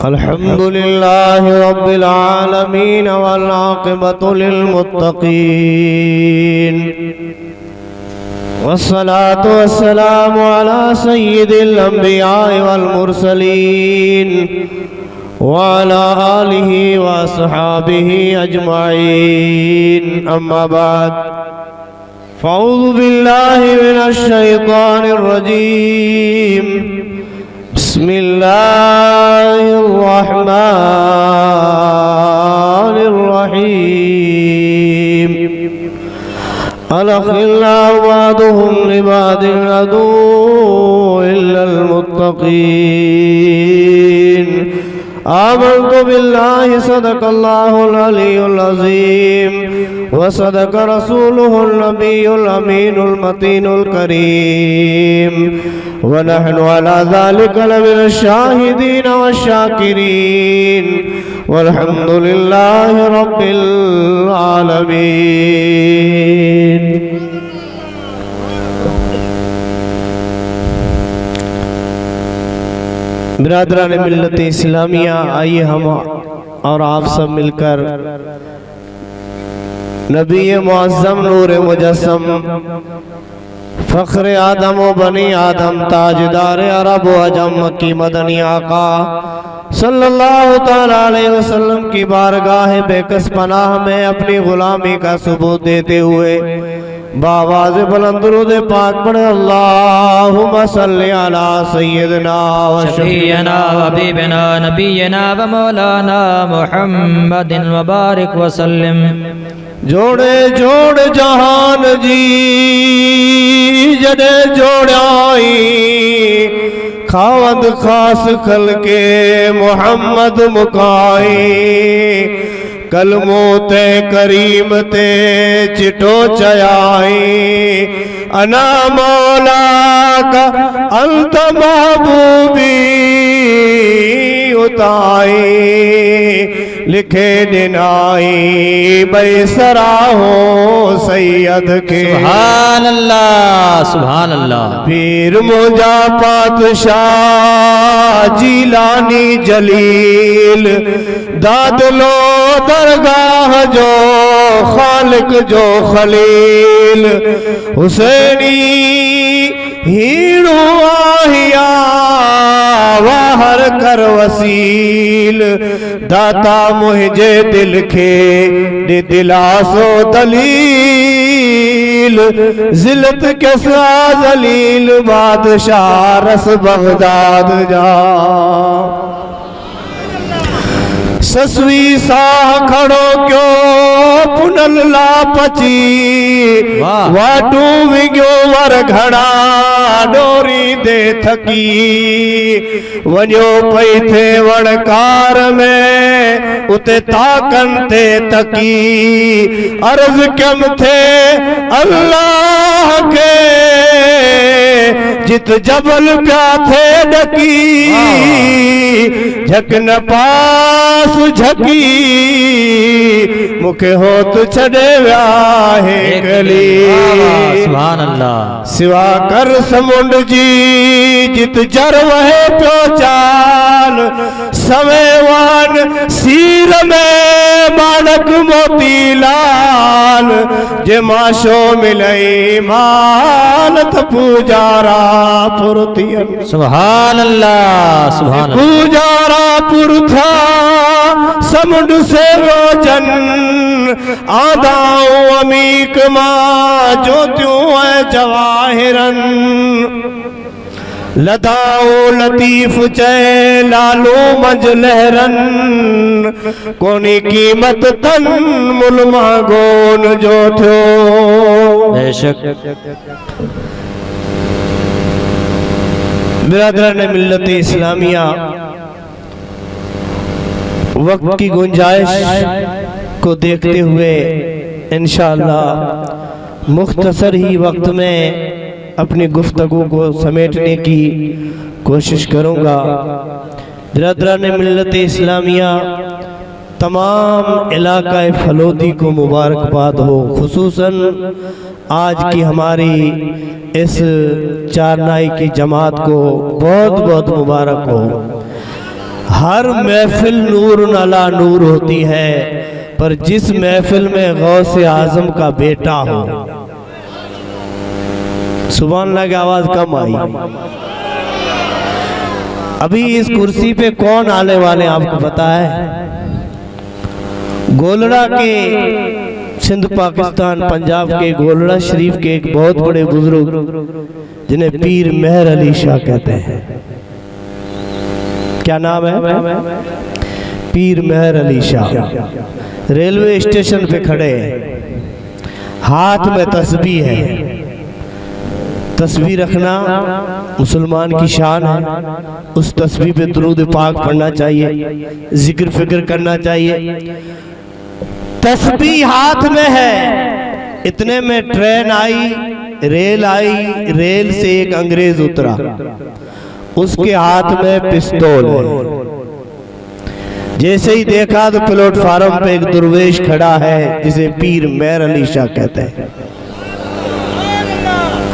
अल्हम्दुलिल्लाहि रब्बिल आलमीन वल आक़िबतु लिल मुत्तक़ीन वस्सलातु वस्सलामु अला सय्यिदिल अंबिया'i वल मुरसलीन व अला आलिहि व अस्हाबिहि अजमईन। अम्मा बाद फ़अऊज़ु बिल्लाहि मिनश शैतानिर रजीम। बिस्मिल्लाहिर्रहमानिर्रहीम। अल-अख़िल्लाउ बअदुहुम लिबअदिन अदुव्वुन इल्लल मुत्तक़ीन। आमन्तु बिल्लाहि सदक़ल्लाहुल अलियुल अज़ीम व सदक़ रसूलुहुन नबियुल अमीनुल मतीनुल करीम व नहनु अला ज़ालिका लमिनश शाहिदीन वश्शाकिरीन वल्हम्दुलिल्लाहि रब्बिल आलमीन। बिरादरान मिल्लत इस्लामिया, आइए हम और आप सब मिलकर नबी मुअज़्ज़म नूर मुजस्सम फ़ख्र आदम व बनी आदम ताजदार अरब व अजम मक्की मदनी आका सल्लल्लाहु तआला अलैहि वसल्लम की बारगाह बेकस पनाह में अपनी गुलामी का सबूत देते हुए बावाज़ बुलंद दुरूद पाक पढ़े। अल्लाहुम्मा सल्लि अला सय्यिदिना व शफ़ीअना व हबीबिना नबियना व मौलाना मुहम्मदिन व बारिक व सल्लिम। जोड़े जोड़ जहान जी जडे जोड़ाई खावंद खास खल के मोहम्मद मुकाई कलमो ते करीम ते चिटो चयाई अना मौला का अंत महबूबी उताई लिखे दिनाई बैसरा हो सैयद के। सुभान अल्लाह सुभान अल्लाह। पीर मुजा पातशाह जीलानी जलील दादलो दरगाह जो खालिक जो खलील हुसैनी हीणु आहिया वाहर कर वसील दाता मुझे दिल के दिलासो दलील जिलत के साजलील बादशाह रस बगदाद जा ससवी साह खड़ो क्यों पुनल लापची वाटू विग्यो वर घड़ा डोरी दे थकी वञो पई थे वणकार में उते ताकन ते तकी अर्ज कम थे अल्लाह के जित जबल प्या थे डकी झक न पास झकी मुखे हो तु छड़े व्याहे गली। सुभान अल्लाह। सिवा कर समुंड जी जित जर वहे प्यो चाल सवेवान सीर में माणक मोती लाल जे माशो मिलई मानत पूजारा पुरतियन। सुभान अल्लाह सुभान अल्लाह। पूजारा पुरथा समुंड से रोजन आदाओ अमीक मां ज्योतियों जवाहिरन लदाओ लतीफ चय लालो मज लहरन कोनी कीमत तन मुलमा गोन जो थो। बेशक बिरादरान मिल्लत इस्लामिया, वक्त की गुंजाइश को देखते हुए इंशाअल्लाह मुख्तसर ही वक्त में अपनी गुफ्तगू को समेटने की कोशिश करूँगा। बिरादरान मिल्लत इस्लामिया, तमाम इलाका फलोदी को मुबारकबाद हो। खुसूसन आज की हमारी इस चारनाई की जमात को बहुत बहुत मुबारक हो। हर महफिल नूर नला नूर होती है, पर जिस महफिल में गौसे आजम का बेटा हो, सुभान अल्लाह की आवाज कम आई। अभी इस कुर्सी पे कौन आने वाले आपको पता है? गोलड़ा के सिंध पाकिस्तान पंजाब के गोलड़ा शरीफ के एक बहुत बड़े बुजुर्ग जिन्हें पीर मेहर अली शाह कहते हैं। क्या नाम है? पीर मेहर अली शाह। रेलवे स्टेशन पे खड़े हैं, हाथ में तस्बीह है। तस्बीह रखना मुसलमान की शान है। उस तस्बीह पे दुरूद पाक पढ़ना चाहिए, जिक्र फिक्र करना चाहिए। तस्बीह हाथ में है, इतने में ट्रेन आई, रेल आई, रेल से एक अंग्रेज उतरा, उसके हाथ में पिस्तौल है। जैसे ही देखा तो प्लेटफार्म पे एक दुर्वेश खड़ा है जिसे पीर मेहर अली शाह कहते हैं।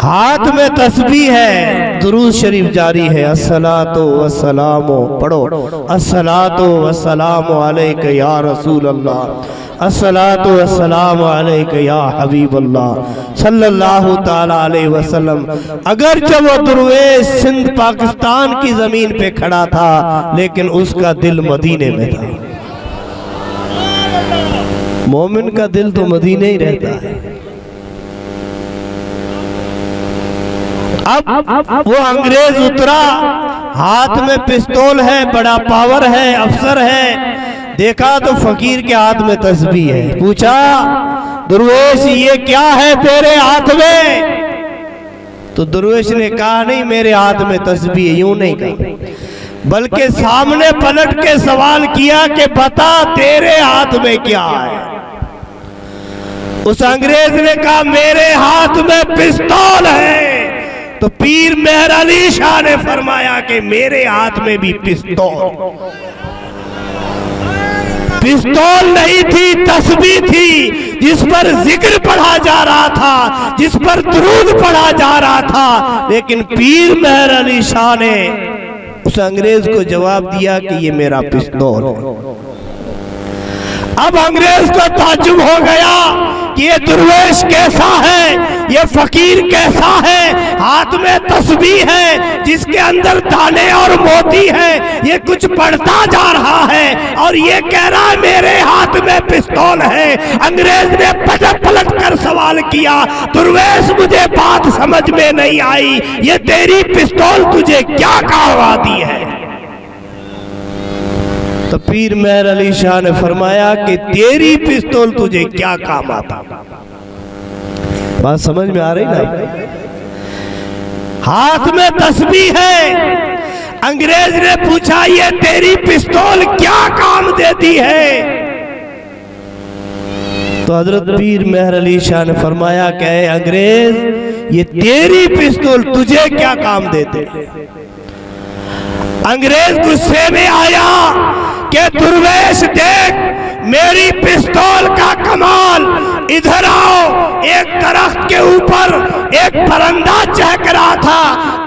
हाथ में तस्बीह है, दुरूद शरीफ जारी है। अस्सलातु वस्सलामु पढ़ो, अस्सलातु वस्सलामु अलैका या रसूल अल्लाह, अस्सलातु वस्सलामु अलैका या हबीब अल्लाह सल्लल्लाहु ताला अलैहि वसल्लम। अगर जब वो दुर्वेश सिंध पाकिस्तान की जमीन पे खड़ा था, लेकिन उसका दिल मदीने में था। मोमिन का दिल तो मदीने ही रहता है। अब वो अंग्रेज उतरा, हाथ में पिस्तौल है, बड़ा पावर है, अफसर है। देखा तो फकीर के हाथ में तस्बीह है। पूछा, दुर्वेश ये क्या है तेरे हाथ में? तो दुर्वेश ने कहा, नहीं मेरे हाथ में तस्बीह है। यूं नहीं कहा, बल्कि सामने पलट के सवाल किया कि बता तेरे हाथ में क्या है? उस अंग्रेज ने कहा, मेरे हाथ में पिस्तौल है। तो पीर मेहर अली शाह ने फरमाया कि मेरे हाथ में भी पिस्तौल। पिस्तौल नहीं थी, तस्बीह थी, जिस पर जिक्र पढ़ा जा रहा था, जिस पर दुरूद पढ़ा जा रहा था। लेकिन पीर मेहर अली शाह ने उस अंग्रेज को जवाब दिया कि ये मेरा पिस्तौल है। अब अंग्रेज को ताज्जुब हो गया कि ये दुर्वेश कैसा है, ये फकीर कैसा है, हाथ में तस्बीह है जिसके अंदर दाने और मोती है, ये कुछ पढ़ता जा रहा है और ये कह रहा है मेरे हाथ में पिस्तौल है। अंग्रेज ने पलट कर सवाल किया, दुर्वेश मुझे बात समझ में नहीं आई, ये तेरी पिस्तौल तुझे क्या काम आती है? तो पीर मेहर अली शाह ने फरमाया कि तेरी पिस्तौल तुझे क्या काम आता? बात समझ में आ रही ना? हाथ में तस्बीह है। अंग्रेज ने पूछा, ये तेरी पिस्तौल क्या काम देती है? तो हजरत पीर मेहर अली शाह ने फरमाया कि अंग्रेज ये तेरी पिस्तौल तुझे क्या काम देते? अंग्रेज गुस्से में आया कि दुर्वेश देख मेरी पिस्तौल का कमाल, इधर आओ। एक दरख्त के ऊपर एक परिंदा चहक रहा था,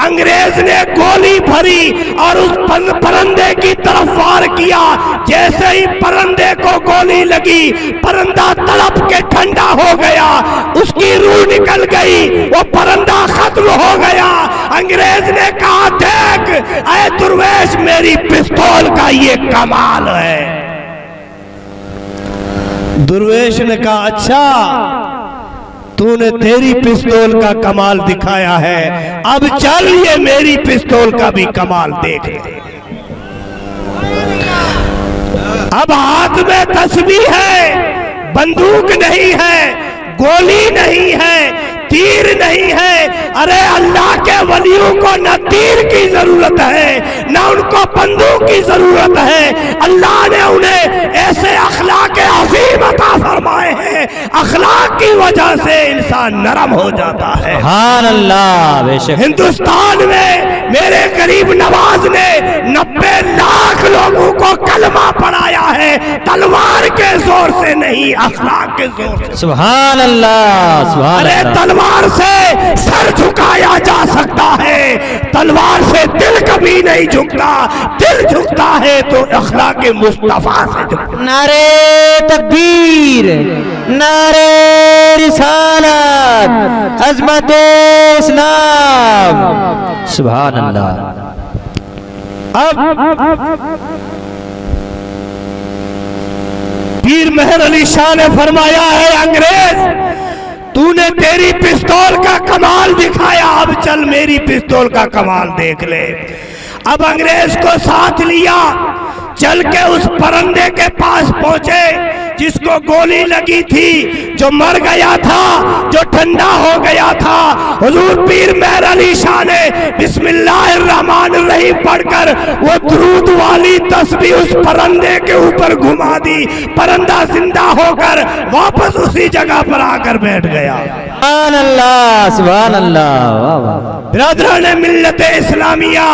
अंग्रेज ने गोली भरी और उस परिंदे की तरफ वार किया। जैसे ही परिंदे को गोली लगी, परिंदा तड़प के ठंडा हो गया, उसकी रूह निकल गई, वो परिंदा खत्म हो गया। अंग्रेज ने कहा, देख ऐ दुर्वेश मेरी पिस्तौल का ये कमाल है। दुर्वेश ने कहा, अच्छा तूने तेरी पिस्तौल का कमाल दिखाया है, अब चल ये मेरी पिस्तौल का भी कमाल देख ले। अब हाथ में तस्बीह है, बंदूक नहीं है, गोली नहीं है, तीर नहीं है। अरे अल्लाह के वलियों को न तीर की जरूरत है, न उनको बंदूक की जरूरत है। अल्लाह ने उन्हें ऐसे अखलाक अज़ीम अता फरमाए हैं, अखलाक की वजह से इंसान नरम हो जाता है। सुभान अल्लाह। बेशक हिंदुस्तान में मेरे गरीब नवाज ने 90 लाख लोगों को कलमा पढ़ाया है, तलवार के जोर से नहीं, अखलाक के के जोर से। सुभान अल्लाह, सुभान अरे अल्लाह। तलवार से सर झुकाया जा सकता है, तलवार से दिल कभी नहीं झुकता। दिल झुकता है तो अखलाक मुस्तफा से झुकता। नारे तकबीर, नारे रिसालत, अज़मत इस्लाम। सुभान अल्लाह। अब पीर मेहर अली शाह ने फरमाया है, अंग्रेज तूने तेरी पिस्तौल का कमाल दिखाया, अब चल मेरी पिस्तौल का कमाल देख ले। अब अंग्रेज को साथ लिया, चल के उस परंदे के पास पहुंचे जिसको गोली लगी थी, जो मर गया था, जो ठंडा हो गया था। हुजूर पीर मेहर अली शाह ने बिस्मिल्लाहिर्रहमानिर्रहीम पढ़कर वो दुरूद वाली तस्बीह उस परंदे के ऊपर घुमा दी। परंदा जिंदा होकर वापस उसी जगह पर आकर बैठ गया। सुभान अल्लाह, सुभान अल्लाह। वाह वाह। बिरादरान मिल्लत इस्लामिया,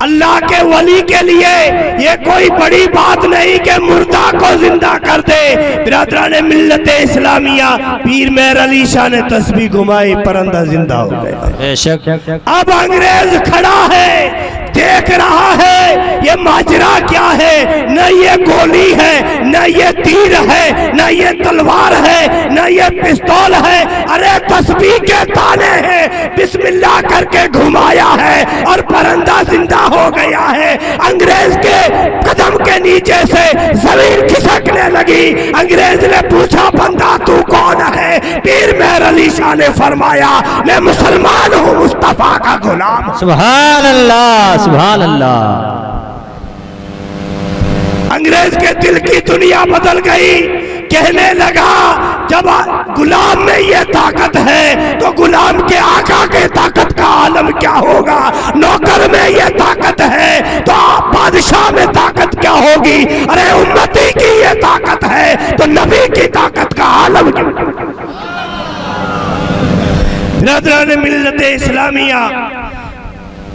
अल्लाह के वली के लिए ये कोई बड़ी बात नहीं कि मुर्दा को जिंदा कर दे। बिरादरान मिल्लत इस्लामिया, पीर मेहर अली शाह ने तस्बीह घुमाई, परंदा जिंदा हो गया। बेशक। अब अंग्रेज खड़ा है, देख रहा है ये माजरा क्या है। न ये गोली है, न ये तीर है, न ये तलवार है, न ये पिस्तौल है। अरे तस्बीह के ताने हैं, बिस्मिल्लाह करके घुमाया है और परंदा जिंदा हो गया है। अंग्रेज के कदम के नीचे से जमीन खिसकने लगी। अंग्रेज ने पूछा, बंदा तू कौन है? पीर मेहर अली शाह ने फरमाया, मैं मुसलमान हूँ, मुस्तफा का गुलाम। सुभान अल्लाह, सुभान अल्लाह। अंग्रेज के दिल की दुनिया बदल गई। कहने लगा, जब गुलाम में ये ताकत है तो गुलाम के आका के ताकत का आलम क्या होगा। नौकर में ये ताकत है तो बादशाह में ताकत क्या होगी। अरे उम्मती की ये ताकत है तो नबी की ताकत का आलम क्या। बिरादरान मिल्लत इस्लामिया,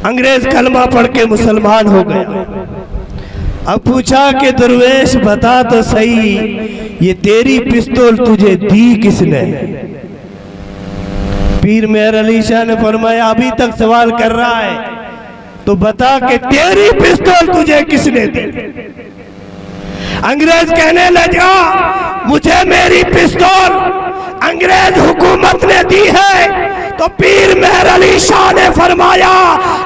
अंग्रेज कलमा पढ़ के मुसलमान हो गया। अब पूछा कि दरवेश बता तो सही, ये तेरी पिस्तौल तुझे दी किसने? पीर मेहर अली शाह ने फरमाया, अभी तक सवाल कर रहा है तो बता कि तेरी पिस्तौल तुझे किसने दी। अंग्रेज कहने लगा, मुझे मेरी पिस्तौल अंग्रेज हुकूमत ने दी है। तो पीर मेहर अली शाह ने फरमाया,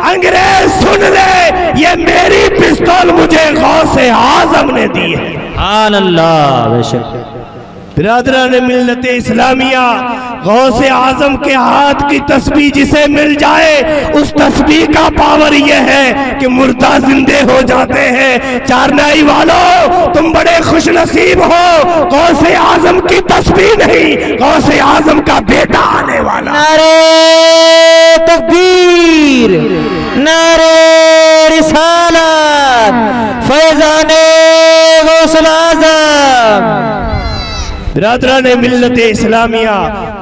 अंग्रेज सुन ले, ये मेरी पिस्तौल मुझे गौसे आजम ने दी है। सुभान अल्लाह। बेशक। बिरादरान मिल्लत इस्लामिया, गौसे आजम के हाथ की तस्बीह जिसे मिल जाए, उस तस्बीह का पावर यह है कि मुर्दा जिंदे हो जाते हैं। चारनाई वालों, तुम बड़े खुश नसीब हो, गौसे आजम की तस्बीह नहीं, गौसे आजम का बेटा आने वाला। नारे तकबीर, नारे रिसालत, फैज़ाने गौसुल आज़म। बिरादरान मिल्लत इस्लामिया,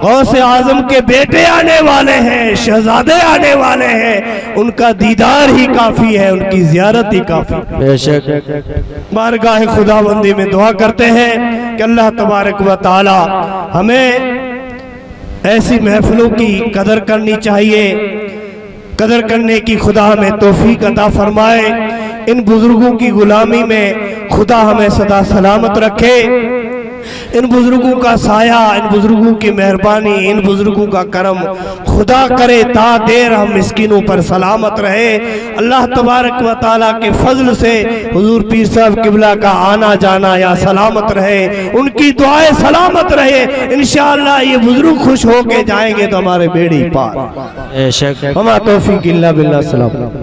गौसे आजम के बेटे आने वाले हैं, शहजादे आने वाले हैं। उनका दीदार ही काफी है, उनकी जियारत ही काफी। बेशक। बारगाह खुदाबंदी में दुआ करते हैं कि अल्लाह तबारक व तआला हमें ऐसी महफिलों की कदर करनी चाहिए, कदर करने की खुदा हमें तौफीक अता फरमाए। इन बुजुर्गों की गुलामी में खुदा हमें सदा सलामत रखे। इन बुजुर्गों का साया, इन बुजुर्गों की मेहरबानी, इन बुजुर्गों का करम खुदा करे ता देर हम मिस्किनों पर सलामत रहे। अल्लाह तबारक व तआला के फजल से हुजूर पीर साहब किबला का आना जाना या सलामत रहे, उनकी दुआएं सलामत रहे। इंशाअल्लाह ये बुजुर्ग खुश होके जाएंगे तो हमारे बेड़ी पार। बेशक। हमा तौफीक इल्ला बिल्लाह। सलाम।